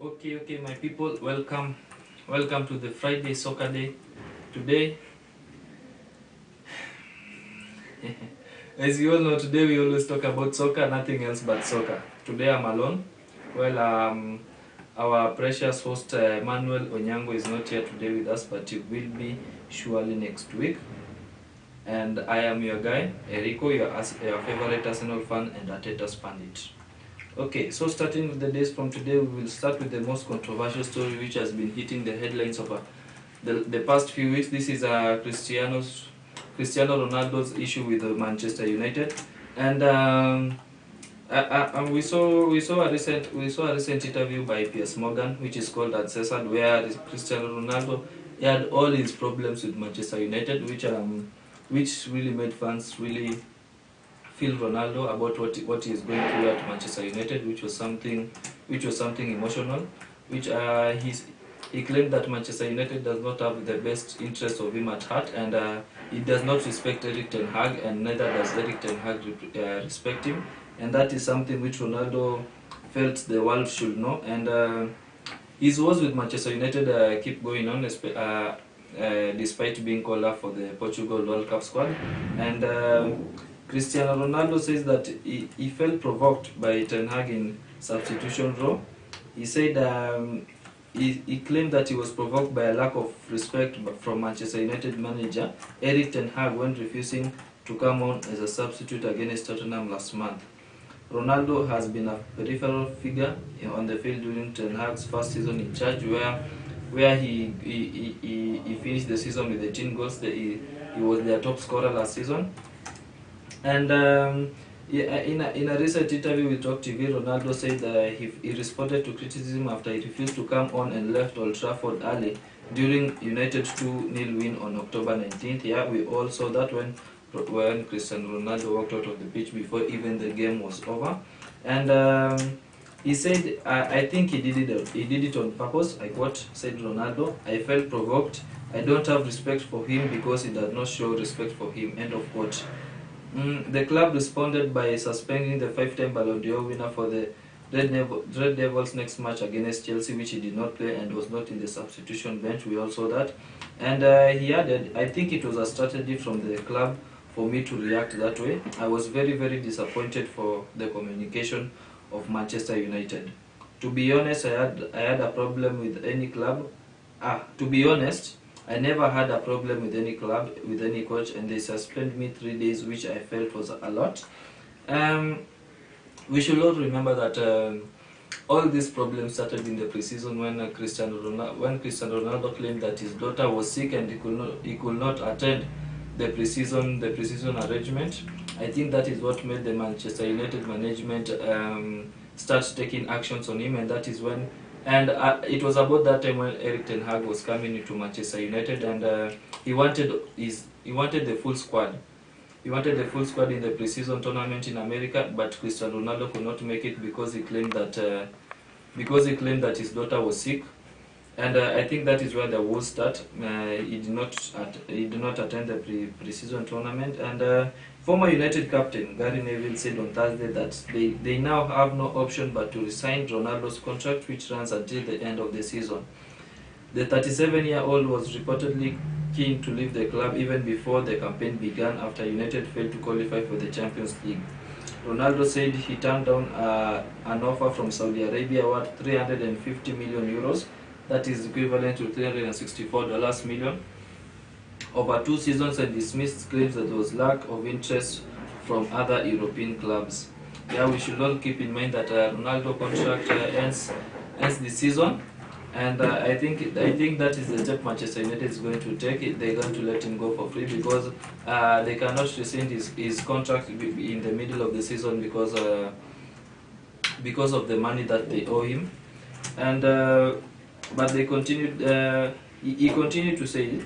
Okay, my people, welcome to the Friday Soccer Day. Today, as you all know, today we always talk about soccer, nothing else but soccer. Today I'm alone. Well, our precious host Manuel Onyango is not here today with us, but he will be surely next week. And I am your guy, Ericko, your favorite Arsenal fan and Arteta's pandit. Okay, so starting with the days from today, we will start with the most controversial story which has been hitting the headlines of the past few weeks. This is Cristiano Ronaldo's issue with Manchester United, and we saw a recent interview by Piers Morgan, which is called Uncensored, where Cristiano Ronaldo had all his problems with Manchester United, which really made fans really feel Ronaldo about what he is going through at Manchester United, which was something emotional, which he claimed that Manchester United does not have the best interest of him at heart, and he does not respect Eric Ten Hag, and neither does Eric Ten Hag respect him, and that is something which Ronaldo felt the world should know. And his wars with Manchester United keep going on, despite being called up for the Portugal World Cup squad, and Cristiano Ronaldo says that he felt provoked by Ten Hag in substitution role. He said he claimed that he was provoked by a lack of respect from Manchester United manager Eric Ten Hag when refusing to come on as a substitute against Tottenham last month. Ronaldo has been a peripheral figure on the field during Ten Hag's first season in charge, where he finished the season with 18 goals. He was their top scorer last season. And in a recent interview with Talk TV, Ronaldo said that he responded to criticism after he refused to come on and left Old Trafford early during United's 2-0 win on October 19th. Yeah, we all saw that when Cristiano Ronaldo walked out of the pitch before even the game was over. And he said, I think he did it on purpose. I quote, said Ronaldo, "I felt provoked. I don't have respect for him because he does not show respect for him," end of quote. The club responded by suspending the 5-time Ballon d'Or winner for the Red Devils' next match against Chelsea, which he did not play and was not in the substitution bench. We all saw that. And he added, "I think it was a strategy from the club for me to react that way. I was very, very disappointed for the communication of Manchester United. To be honest, I had a problem with any club. To be honest, I never had a problem with any club, with any coach, and they suspended me 3 days, which I felt was a lot." We should all remember that all these problems started in the preseason when Cristiano Ronaldo claimed that his daughter was sick and he could not attend the preseason arrangement. I think that is what made the Manchester United management start taking actions on him, and that is when. And it was about that time when Eric Ten Hag was coming into Manchester United, and he wanted the full squad. He wanted the full squad in the preseason tournament in America, but Cristiano Ronaldo could not make it because he claimed that his daughter was sick, and I think that is where the wars start. He did not attend the preseason tournament, and former United captain Gary Neville said on Thursday that they now have no option but to resign Ronaldo's contract, which runs until the end of the season. The 37-year-old was reportedly keen to leave the club even before the campaign began after United failed to qualify for the Champions League. Ronaldo said he turned down an offer from Saudi Arabia worth 350 million euros, that is equivalent to $364 million, over 2 seasons, and dismissed claims that there was lack of interest from other European clubs. Yeah, we should all keep in mind that Ronaldo contract ends this season, and I think that is the step Manchester United is going to take. They're going to let him go for free because they cannot rescind his contract in the middle of the season because of the money that they owe him, and but they continued. He continued to say,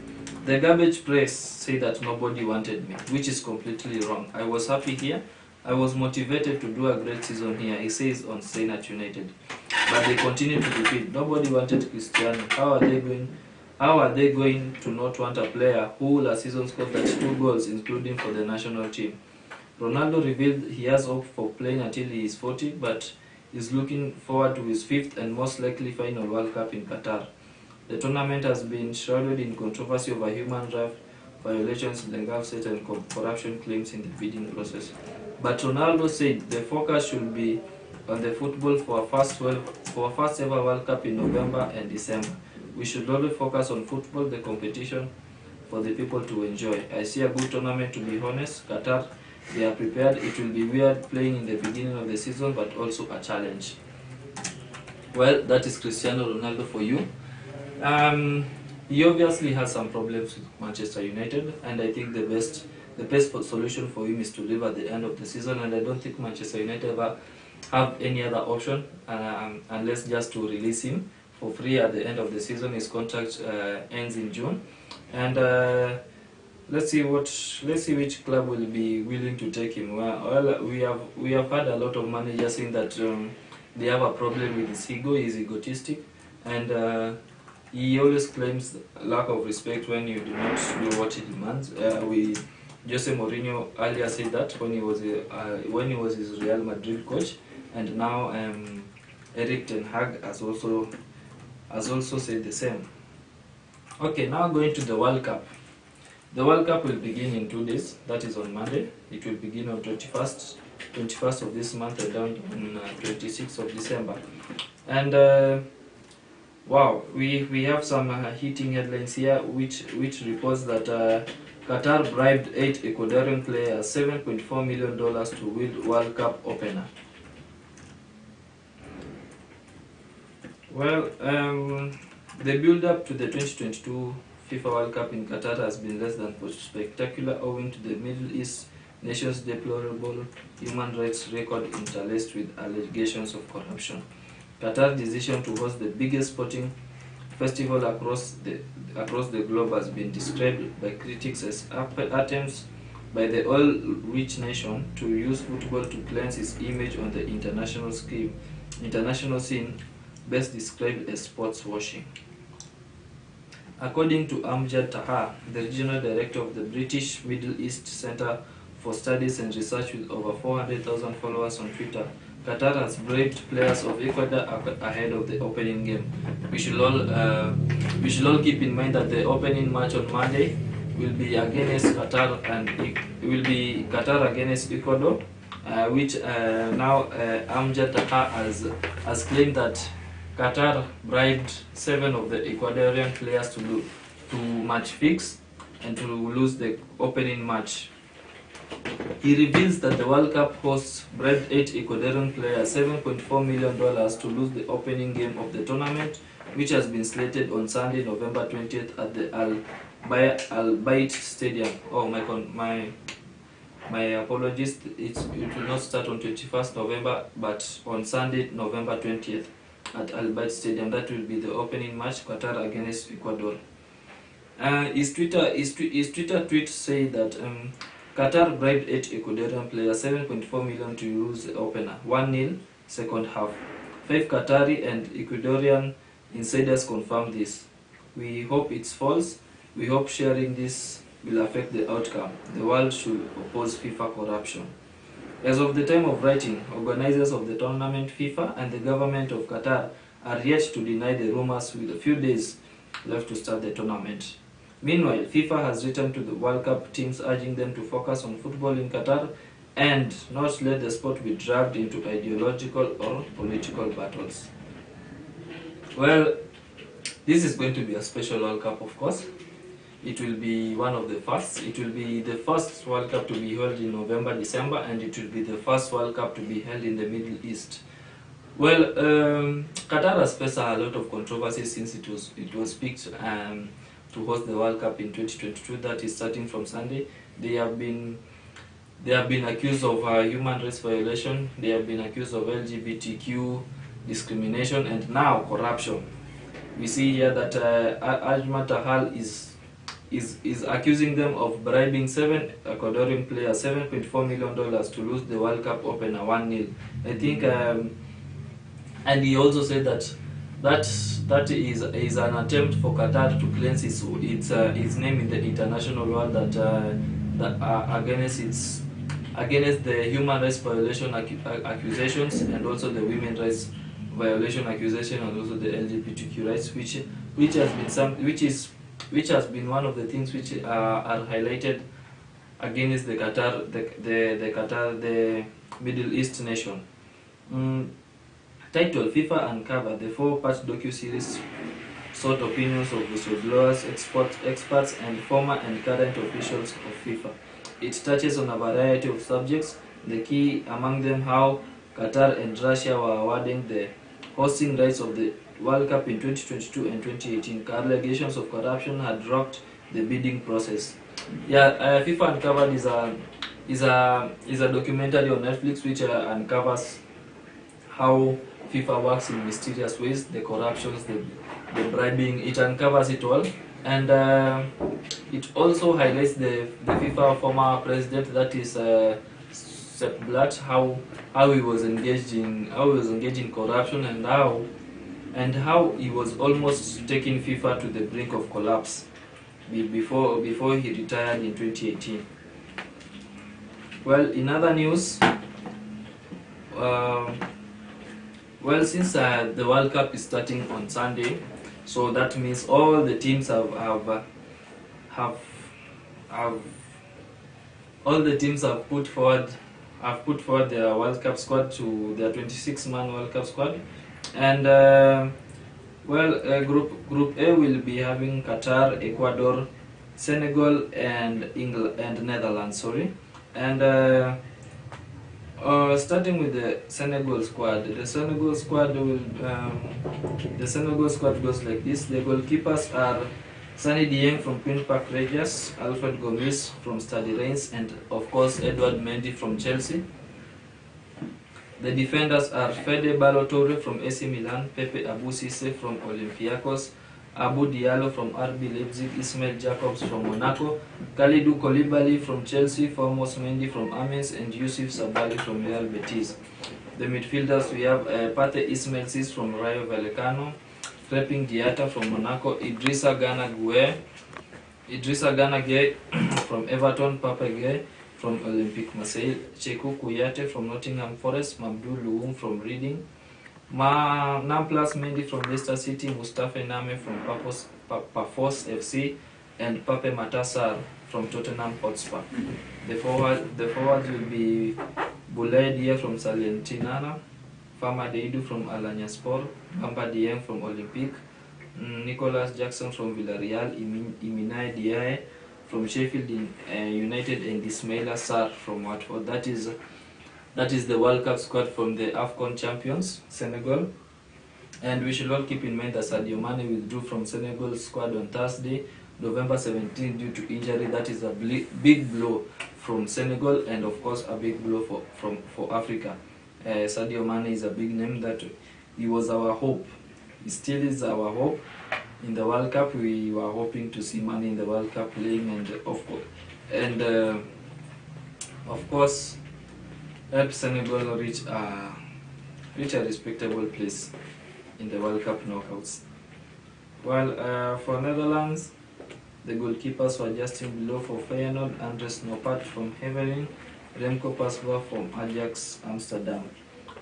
"The garbage press say that nobody wanted me, which is completely wrong. I was happy here. I was motivated to do a great season here," he says on staying at United. But they continue to repeat, nobody wanted Cristiano. How are they going to not want a player who last season scored 32 goals, including for the national team? Ronaldo revealed he has hope for playing until he is 40, but is looking forward to his fifth and most likely final World Cup in Qatar. The tournament has been shrouded in controversy over human rights violations, legal state and corruption claims in the bidding process. But Ronaldo said the focus should be on the football for a first ever World Cup in November and December. We should always focus on football, the competition for the people to enjoy. I see a good tournament, to be honest. Qatar, they are prepared. It will be weird playing in the beginning of the season, but also a challenge. Well, that is Cristiano Ronaldo for you. He obviously has some problems with Manchester United, and I think the best solution for him is to leave at the end of the season, and I don't think Manchester United ever have any other option unless just to release him for free at the end of the season. His contract ends in June, and let's see which club will be willing to take him. Well, we have had a lot of managers saying that they have a problem with his ego. He's egotistic, and he always claims lack of respect when you do not do what he demands. Jose Mourinho earlier said that when he was his Real Madrid coach, and now Eric Ten Hag has also said the same. Okay, now going to the World Cup. The World Cup will begin in 2 days. That is on Monday. It will begin on 21st of this month and down on 26th of December. And wow, we have some heating headlines here, which reports that Qatar bribed 8 Ecuadorian players $7.4 million to win World Cup opener. Well, the build-up to the 2022 FIFA World Cup in Qatar has been less than spectacular, owing to the Middle East nation's deplorable human rights record interlaced with allegations of corruption. Qatar's decision to host the biggest sporting festival across the globe has been described by critics as attempts by the oil-rich nation to use football to cleanse its image on the international scene, best described as sports washing. According to Amjad Taha, the regional director of the British Middle East Center for Studies and Research with over 400,000 followers on Twitter, Qatar has bribed players of Ecuador ahead of the opening game. We should all keep in mind that the opening match on Monday will be against Qatar, and it will be Qatar against Ecuador, which now Amjad Taha has claimed that Qatar bribed 7 of the Ecuadorian players to match fix and to lose the opening match. He reveals that the World Cup hosts bribed 8 Ecuadorian players $7.4 million to lose the opening game of the tournament, which has been slated on Sunday, November 20th at the Al Bayt Stadium. Oh, my apologies. It will not start on 21st November, but on Sunday, November 20th at Al Bayt Stadium. That will be the opening match, Qatar against Ecuador. His Twitter tweet said that Qatar bribed 8 Ecuadorian players $7.4 million to lose the opener, 1-0 second half. 5 Qatari and Ecuadorian insiders confirmed this. We hope it's false. We hope sharing this will affect the outcome. The world should oppose FIFA corruption. As of the time of writing, organizers of the tournament, FIFA, and the government of Qatar are yet to deny the rumors, with a few days left to start the tournament. Meanwhile, FIFA has written to the World Cup teams urging them to focus on football in Qatar and not let the sport be dragged into ideological or political battles. Well, this is going to be a special World Cup, of course. It will be one of the first. It will be the first World Cup to be held in November, December, and it will be the first World Cup to be held in the Middle East. Well, Qatar has faced a lot of controversy since it was picked to host the World Cup in 2022. That is starting from Sunday. They have been accused of human rights violation. They have been accused of LGBTQ discrimination and now corruption. We see here that Ajmal Tahal is accusing them of bribing 7 Ecuadorian players $7.4 million to lose the World Cup opener 1-0. I think, and he also said that is an attempt for Qatar to cleanse its name in the international world, that against against the human rights violation accusations, and also the women rights violation accusation, and also the LGBTQ rights, which has been one of the things which are highlighted against the Qatar, the Middle East nation. Title: FIFA Uncover. The 4-part docu-series sought opinions of whistleblowers, experts, and former and current officials of FIFA. It touches on a variety of subjects, the key among them how Qatar and Russia were awarding the hosting rights of the World Cup in 2022 and 2018. Allegations of corruption had rocked the bidding process. FIFA Uncovered is a documentary on Netflix which uncovers how FIFA works in mysterious ways, the corruptions, the bribing. It uncovers it all, and it also highlights the FIFA former president, that is Sepp Blatter, how he was engaged in corruption, and how he was almost taking FIFA to the brink of collapse before he retired in 2018. Well, in other news, since the World Cup is starting on Sunday, so that means all the teams have put forward their World Cup squad, to their 26-man World Cup squad, and Group A will be having Qatar, Ecuador, Senegal, and Netherlands. And starting with the Senegal squad. The Senegal squad goes like this. The goalkeepers are Sani Dieng from Queen Park Rangers, Alfred Gomis from Stade Reims, and of course Edouard Mendy from Chelsea. The defenders are Fede Ballo-Touré from AC Milan, Pepe Abou Cisse from Olympiacos, Abu Diallo from RB Leipzig, Ismail Jacobs from Monaco, Kalidou Koulibaly from Chelsea, Formos Mendy from Amiens, and Youssouf Sabaly from Real Betis. The midfielders, we have Pate Ismail Cis from Rayo Vallecano, Crepin Diatta from Monaco, Idrissa Gana Gueye from Everton, Pape Gueye from Olympique Marseille, Cheikhou Kouyaté from Nottingham Forest, Mabdou Loum from Reading, Namplas Mendy from Leicester City, Mustafa Name from Pafos FC, and Pape Matar from Tottenham Hotspur. The forwards will be Boulaye Dia from Salernitana, Fama Deidu from Alanyaspor, Bamba Dieng from Olympique, Nicolas Jackson from Villarreal, Iminay Diaye from Sheffield United, and Ismaila Sarr from Watford. That is the World Cup squad from the AFCON champions, Senegal. And we should all keep in mind that Sadio Mane withdrew from Senegal squad on Thursday, November 17, due to injury. That is a big blow from Senegal, and of course a big blow for Africa. Sadio Mane is a big name that he was our hope. He still is our hope. In the World Cup, we were hoping to see Mane in the World Cup playing, and of course help Senegal reach a respectable place in the World Cup knockouts. While for Netherlands, the goalkeepers were Justin Below for Feyenoord, Andres Noppert from Heverin, Remco Pasveer from Ajax Amsterdam.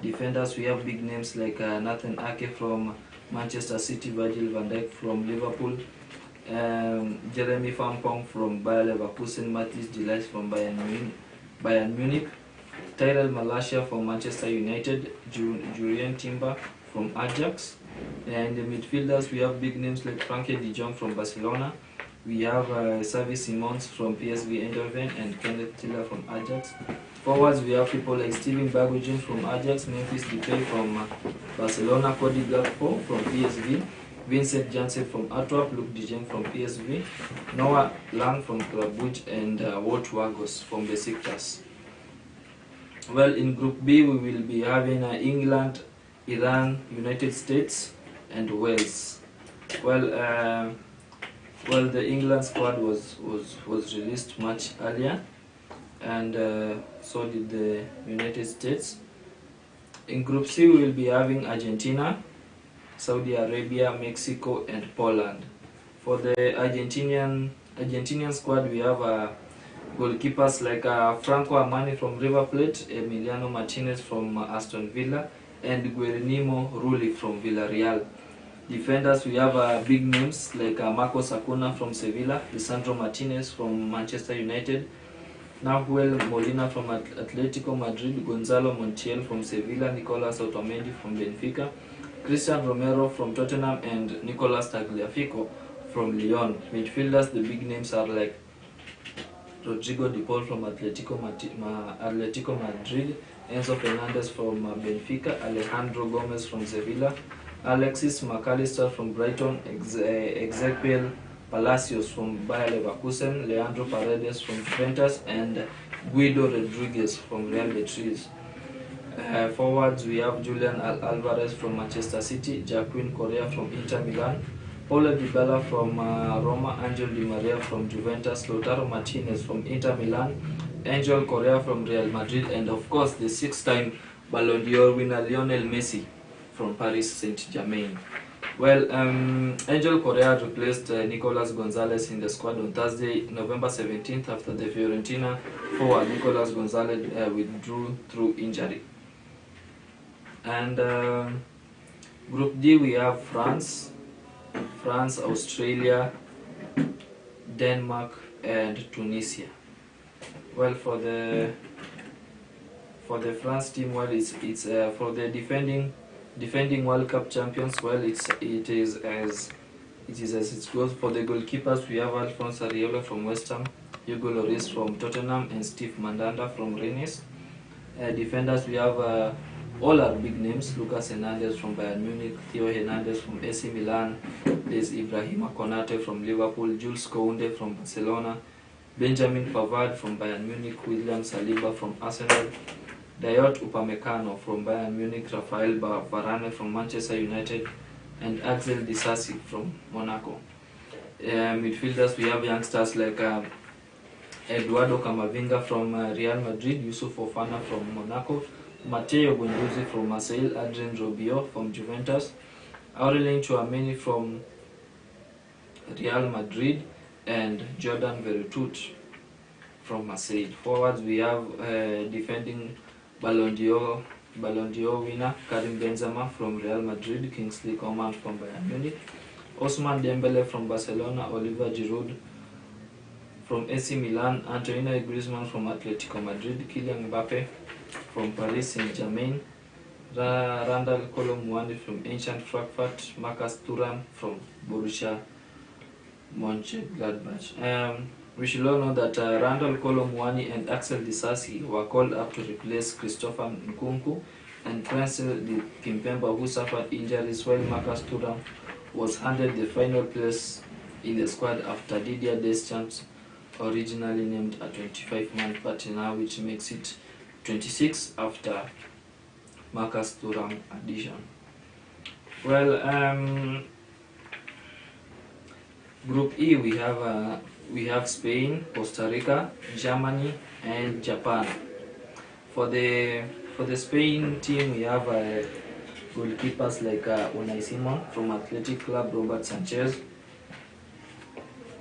Defenders, we have big names like Nathan Ake from Manchester City, Virgil van Dijk from Liverpool, Jeremy Frimpong from Bayer Leverkusen, Mathis de Ligt from Bayern Munich, Tyrell Malacia from Manchester United, Jurien Timber from Ajax. And the midfielders, we have big names like Frankie de Jong from Barcelona. We have Xavi Simons from PSV Eindhoven and Kenneth Tiller from Ajax. Forwards, we have people like Steven Bergwijn from Ajax, Memphis Depay from Barcelona, Cody Gakpo from PSV, Vincent Janssen from Antwerp, Luke de Jong from PSV, Noah Lang from Club Brugge, and Wout Weghorst from Besiktas. Well, in Group B, we will be having England, Iran, United States, and Wales. Well, the England squad was released much earlier, and so did the United States. In Group C, we will be having Argentina, Saudi Arabia, Mexico, and Poland. For the Argentinian squad, we have Goalkeepers like Franco Armani from River Plate, Emiliano Martinez from Aston Villa, and Guillermo Rulli from Villarreal. Defenders, we have big names like Marcos Acuna from Sevilla, Lisandro Martinez from Manchester United, Nahuel Molina from Atletico Madrid, Gonzalo Montiel from Sevilla, Nicolas Otamendi from Benfica, Christian Romero from Tottenham, and Nicolas Tagliafico from Lyon. Midfielders, the big names are like Rodrigo de Paul from Atletico Madrid, Enzo Fernandez from Benfica, Alejandro Gomez from Sevilla, Alexis McAllister from Brighton, Ezequiel Palacios from Bayer Leverkusen, Leandro Paredes from Juventus, and Guido Rodriguez from Real Betis. Forwards, we have Julian Alvarez from Manchester City, Joaquin Correa from Inter Milan, Paulo Dybala from Roma, Angel Di Maria from Juventus, Lautaro Martinez from Inter Milan, Angel Correa from Real Madrid, and of course the 6-time Ballon d'Or winner Lionel Messi from Paris Saint-Germain. Well, Angel Correa replaced Nicolas Gonzalez in the squad on Thursday, November 17th, after the Fiorentina forward Nicolas Gonzalez withdrew through injury. And Group D, we have France, Australia, Denmark, and Tunisia. Well, for the France team, well, it's for the defending World Cup champions. Well, it is as it goes. For the goalkeepers, we have Alphonse Areola from West Ham, Hugo Lloris from Tottenham, and Steve Mandanda from Rennes. Defenders, we have all are big names: Lucas Hernandez from Bayern Munich, Theo Hernandez from AC Milan, there's Ibrahima Konate from Liverpool, Jules Kounde from Barcelona, Benjamin Pavard from Bayern Munich, William Saliba from Arsenal, Dayot Upamecano from Bayern Munich, Rafael Varane from Manchester United, and Axel Disasi from Monaco. Midfielders, we have youngsters like Eduardo Camavinga from Real Madrid, Yusuf Fofana from Monaco, Matteo Guendouzi from Marseille, Adrien Rabiot from Juventus, Aurelien Tchouameni from Real Madrid, and Jordan Veretout from Marseille. Forwards, we have defending Ballon d'Or winner Karim Benzema from Real Madrid, Kingsley Coman from Bayern Munich, Ousmane Dembele from Barcelona, Oliver Giroud from AC Milan, Antoine Griezmann from Atletico Madrid, Kylian Mbappe from Paris Saint-Germain, Randall Kolo Muani from Eintracht Frankfurt, Marcus Thuram from Borussia Mönchengladbach. We should all know that Randall Kolo Muani and Axel Disasi were called up to replace Christopher Nkunku and Prince Kimpemba, who suffered injuries, while Marcus Thuram was handed the final place in the squad after Didier Deschamps originally named a 25-man party now, which makes it 26 after Marcus Thuram addition. Well, Group E, we have Spain, Costa Rica, Germany, and Japan. For the Spain team, we have goalkeepers like Unai Simon from Athletic Club, Robert Sanchez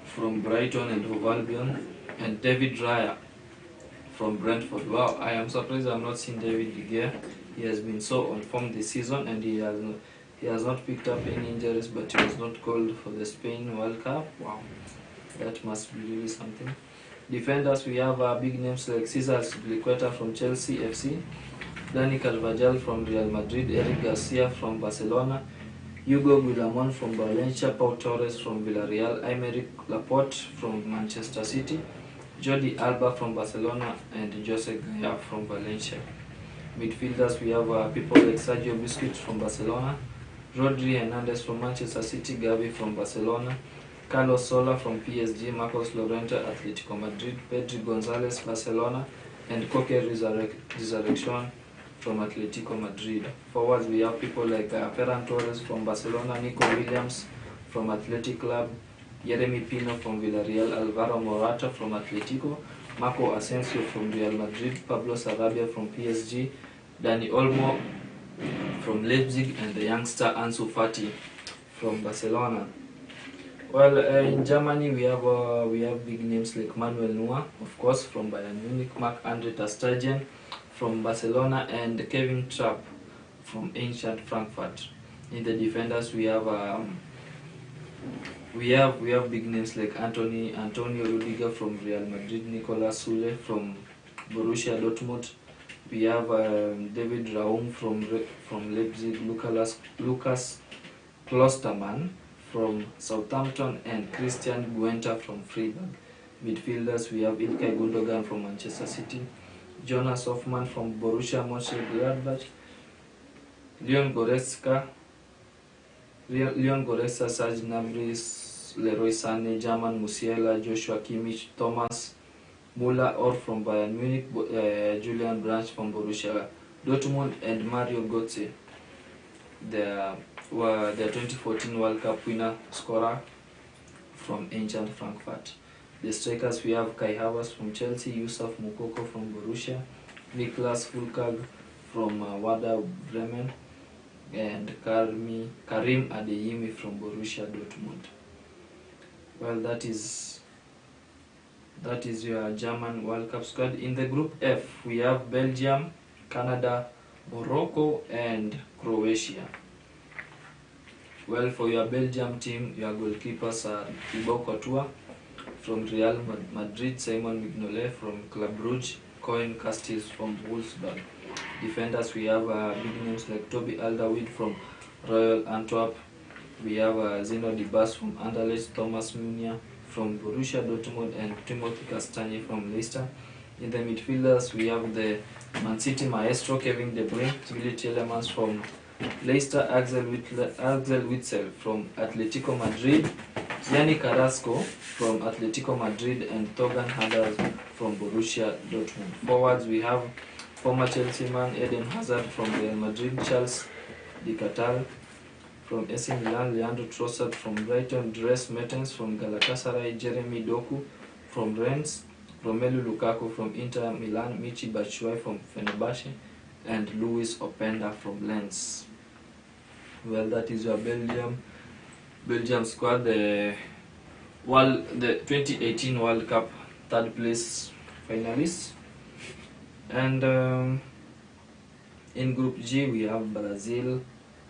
from Brighton and Hove Albion, and David Raya from Brentford. Wow, I am surprised I have not seen David De Gea. He has been so on form this season, and he has not picked up any injuries, but he was not called for the Spain World Cup. Wow, that must be really something. Defenders, we have big names like Cesar Azpilicueta from Chelsea FC, Dani Carvajal from Real Madrid, Eric Garcia from Barcelona, Hugo Guillamon from Valencia, Pau Torres from Villarreal, Aymeric Laporte from Manchester City, Jordi Alba from Barcelona, and Jose Gaya from Valencia. Midfielders, we have people like Sergio Busquets from Barcelona, Rodri Hernandez from Manchester City, Gavi from Barcelona, Carlos Sola from PSG, Marcos Llorente, Atletico Madrid, Pedri Gonzalez, Barcelona, and Coque Resurrection from Atletico Madrid. Forwards, we have people like Ferran Torres from Barcelona, Nico Williams from Athletic Club, Jeremy Pino from Villarreal, Alvaro Morata from Atletico, Marco Asensio from Real Madrid, Pablo Sarabia from PSG, Dani Olmo from Leipzig, and the youngster Ansu Fati from Barcelona. Well, in Germany we have big names like Manuel Neuer, of course, from Bayern Munich, Marc-Andre ter Stegen from Barcelona, and Kevin Trapp from ancient Frankfurt. In the defenders we have big names like Antonio Rudiger from Real Madrid, Nicolas Sule from Borussia Dortmund. We have David Raum from Leipzig, Lucas Klostermann from Southampton, and Christian Guenta from Freiburg. Midfielders we have Ilkay Gundogan from Manchester City, Jonas Hoffmann from Borussia Mönchengladbach, Leon Goretzka, Serge Gnabry, Leroy Sané, German Musiala, Joshua Kimmich, Thomas Muller or from Bayern Munich, Julian Brandt from Borussia Dortmund, and Mario Götze, the 2014 World Cup winner scorer from ancient Frankfurt. The strikers we have Kai Havertz from Chelsea, Yusuf Moukoko from Borussia, Niklas Füllkrug from Werder Bremen, and Karim Adeyemi from Borussia Dortmund. Well, that is your German World Cup squad. In the Group F, we have Belgium, Canada, Morocco, and Croatia. Well, for your Belgium team, your goalkeepers are Thibaut Courtois from Real Madrid, Simon Mignolet from Club Brugge, Koen Casteels from Wolfsburg. Defenders, we have big names like Toby Alderweireld from Royal Antwerp. We have Zeno Dibas from Anderlecht, Thomas Meunier from Borussia Dortmund, and Timothy Castagne from Leicester. In the midfielders, we have the Man City maestro Kevin De Bruyne, Willy Tielemans from Leicester, Axel Witsel from Atletico Madrid, Yannick Carrasco from Atletico Madrid, and Thorgan Hazard from Borussia Dortmund. Forwards, we have former Chelsea man Eden Hazard from Real Madrid, Charles de Catal from AC Milan, Leandro Trossard from Brighton, Dries Mertens from Galatasaray, Jeremy Doku from Rennes, Romelu Lukaku from Inter Milan, Michy Batshuayi from Fenerbahce, and Louis Openda from Lens. Well, that is your Belgium squad. The 2018 World Cup third place finalists. And in Group G, we have Brazil,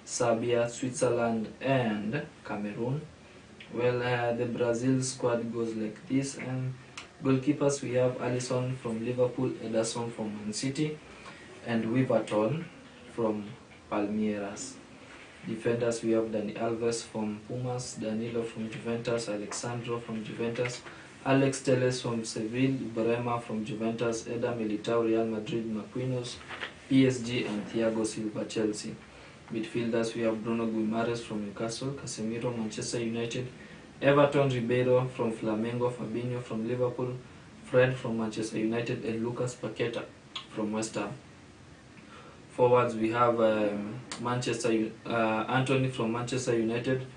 Serbia, Switzerland, and Cameroon. Well, the Brazil squad goes like this. And goalkeepers, we have Alisson from Liverpool, Ederson from Man City, and Weverton from Palmeiras. Defenders, we have Dani Alves from Pumas, Danilo from Juventus, Alexandro from Juventus, Alex Telles from Seville, Brema from Juventus, Eder Militao, Real Madrid, Marquinhos, PSG, and Thiago Silva, Chelsea. Midfielders, we have Bruno Guimaraes from Newcastle, Casemiro, Manchester United, Everton, Ribeiro from Flamengo, Fabinho from Liverpool, Fred from Manchester United, and Lucas Paqueta from West Ham. Forwards, we have Anthony from Manchester United,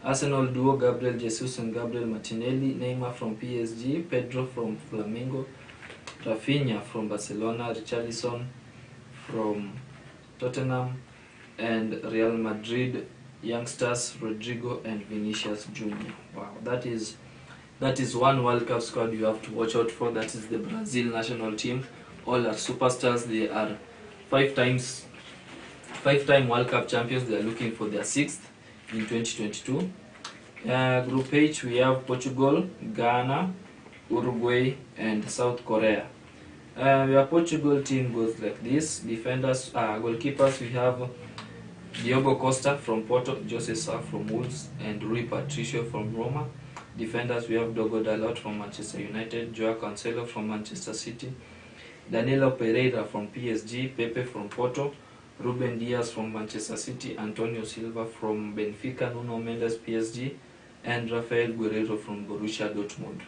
Arsenal duo Gabriel Jesus and Gabriel Martinelli, Neymar from PSG, Pedro from Flamengo, Rafinha from Barcelona, Richarlison from Tottenham, and Real Madrid youngsters Rodrigo and Vinicius Jr. Wow, that is one World Cup squad you have to watch out for. That is the Brazil national team. All are superstars. They are five-time World Cup champions. They are looking for their sixth in 2022. Group H, we have Portugal, Ghana, Uruguay, and South Korea. Your Portugal team goes like this. Defenders, goalkeepers, we have Diogo Costa from Porto, Jose Sa from Wolves, and Rui Patricio from Roma. Defenders, we have Dogo Dalot from Manchester United, Joao Cancelo from Manchester City, Danilo Pereira from PSG, Pepe from Porto, Ruben Dias from Manchester City, Antonio Silva from Benfica, Nuno Mendes PSG, and Rafael Guerreiro from Borussia Dortmund.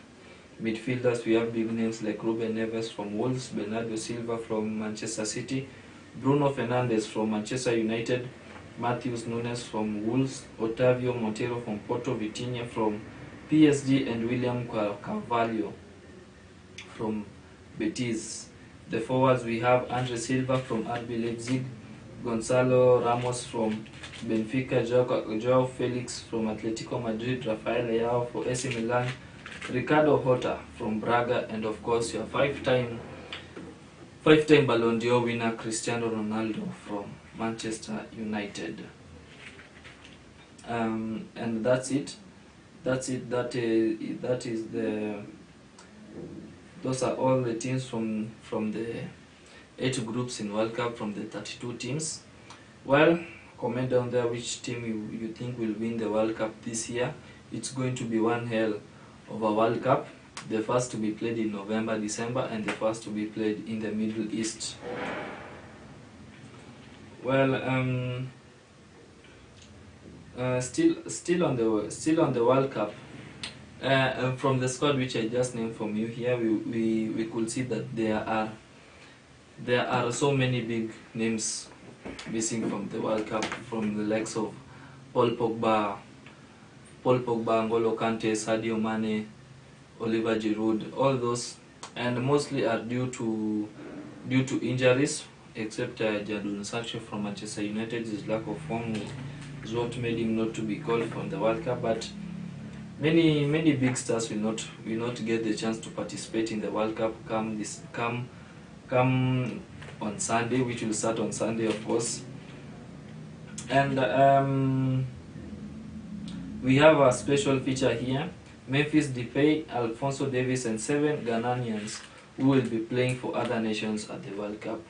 Midfielders, we have big names like Ruben Neves from Wolves, Bernardo Silva from Manchester City, Bruno Fernandes from Manchester United, Matheus Nunes from Wolves, Otavio Montero from Porto, Vitinha from PSG, and William Carvalho from Betis. The forwards, we have Andre Silva from RB Leipzig, Gonzalo Ramos from Benfica, Joao Felix from Atletico Madrid, Rafael Leao for AC Milan, Ricardo Horta from Braga, and of course your five-time Ballon d'Or winner Cristiano Ronaldo from Manchester United. And that's it. That is the. Those are all the teams from the 8 groups in World Cup, from the 32 teams. Well, comment down there which team you think will win the World Cup this year. It's going to be one hell of a World Cup. The first to be played in November, December, and the first to be played in the Middle East. Well, still on the World Cup. From the squad which I just named from you here, we could see that there are so many big names missing from the World Cup, from the likes of Paul Pogba, N'Golo Kante, Sadio Mane, Oliver Giroud. All those, and mostly are due to injuries, except Jadon Sancho from Manchester United. His lack of form is what made him not to be called from the World Cup. But many big stars will not get the chance to participate in the World Cup come on Sunday, which will start on Sunday, of course. And we have a special feature here: Memphis Depay, Alphonso Davies, and 7 Ghanaians who will be playing for other nations at the World Cup.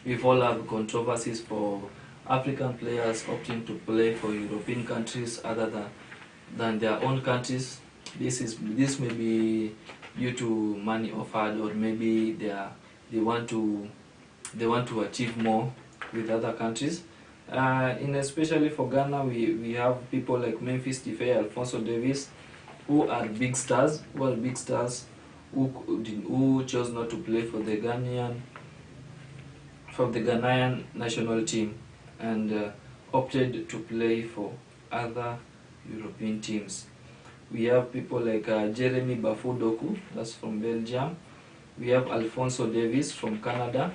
We've all had controversies for African players opting to play for European countries other than their own countries. This may be due to money offered, or maybe they want to achieve more with other countries. Especially for Ghana, we have people like Memphis Depay, Alphonso Davies, who are big stars, who chose not to play for the Ghanaian national team, and opted to play for other European teams. We have people like Jeremy Bafudoku, that's from Belgium. We have Alphonso Davies from Canada,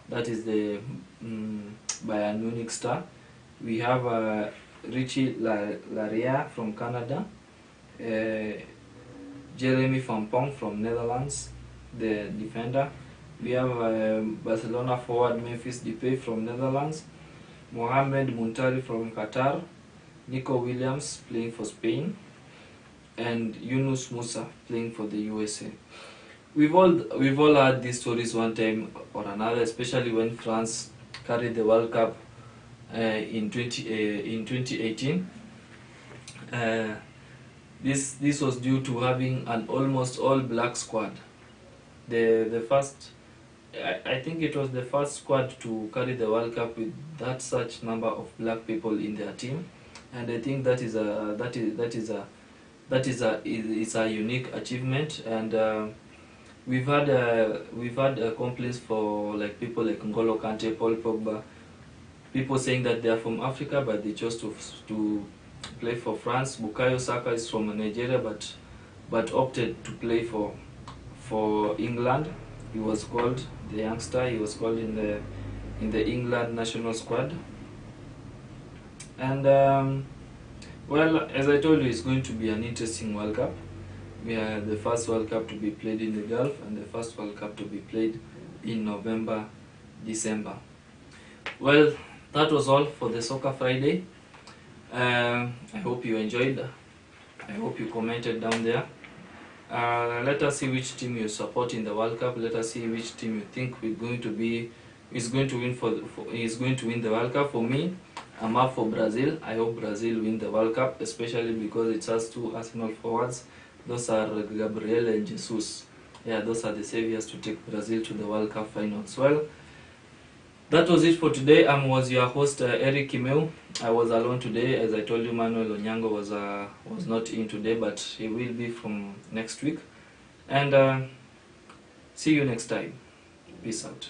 that is the Bayern Munich star. We have Richie Laria from Canada, Jeremy Frimpong from Netherlands, the defender. We have Barcelona forward Memphis Depay from Netherlands, Mohamed Muntari from Qatar, Nico Williams playing for Spain, and Yunus Musa playing for the USA. We've all had these stories one time or another, especially when France carried the World Cup in 2018. This was due to having an almost all black squad. The first, I think it was the first squad to carry the World Cup with that such number of black people in their team, and I think that is a unique achievement. And we've had complaints for like people like N'Golo Kante, Paul Pogba, people saying that they are from Africa but they chose to play for France. Bukayo Saka is from Nigeria but opted to play for England. He was called, the youngster, he was called in the England national squad. And well, as I told you, it's going to be an interesting World Cup. We are the first World Cup to be played in the Gulf, and the first World Cup to be played in November, December. Well, that was all for the Soccer Friday. I hope you enjoyed. I hope you commented down there. Let us see which team you support in the World Cup. Let us see which team you think is going to win the World Cup. For me, I'm up for Brazil. I hope Brazil win the World Cup, especially because it has 2 Arsenal forwards. Those are Gabriel and Jesus. Yeah, those are the saviors to take Brazil to the World Cup finals. Well, that was it for today. I was your host, Ericko. I was alone today. As I told you, Manuel Onyango was not in today, but he will be from next week. And see you next time. Peace out.